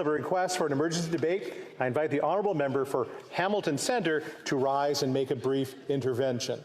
of a request for an emergency debate. I invite the honourable member for Hamilton Centre to rise and make a brief intervention.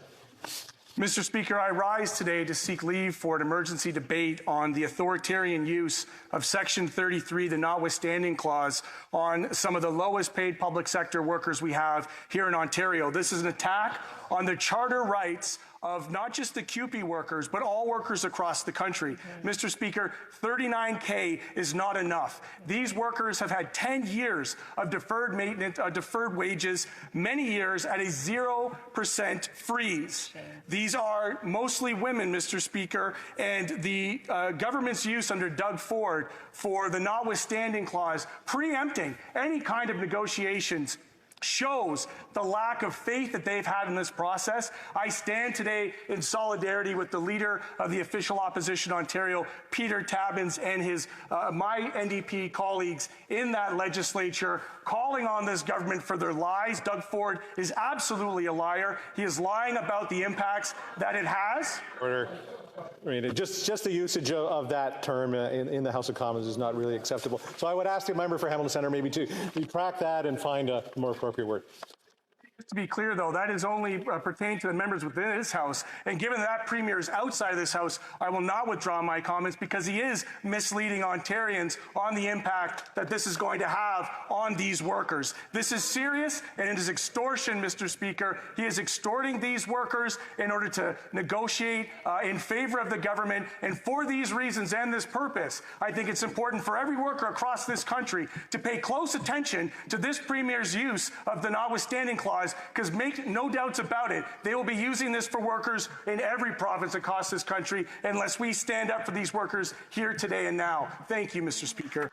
Mr. Speaker, I rise today to seek leave for an emergency debate on the authoritarian use of Section 33, the notwithstanding clause, on some of the lowest paid public sector workers we have here in Ontario. This is an attack on the charter rights of not just the CUPE workers, but all workers across the country. Mr. Speaker, $39K is not enough. These workers have had 10 years of deferred maintenance, deferred wages, many years at a 0% freeze. These are mostly women, Mr. Speaker, and the government's use under Doug Ford for the notwithstanding clause, preempting any kind of negotiations, shows the lack of faith that they've had in this process. I stand today in solidarity with the Leader of the Official Opposition Ontario, Peter Tabuns, and his my NDP colleagues in that legislature, calling on this government for their lies. Doug Ford is absolutely a liar. He is lying about the impacts that it has. Order. I mean, just the usage of that term in the House of Commons is not really acceptable. So I would ask the member for Hamilton Centre maybe to retract that and find a more appropriate word. To be clear, though, that is only pertaining to the members within this House. And given that Premier is outside of this House, I will not withdraw my comments because he is misleading Ontarians on the impact that this is going to have on these workers. This is serious, and it is extortion, Mr. Speaker. He is extorting these workers in order to negotiate in favor of the government. And for these reasons and this purpose, I think it's important for every worker across this country to pay close attention to this Premier's use of the notwithstanding clause, because make no doubts about it, they will be using this for workers in every province across this country unless we stand up for these workers here today and now. Thank you, Mr. Speaker.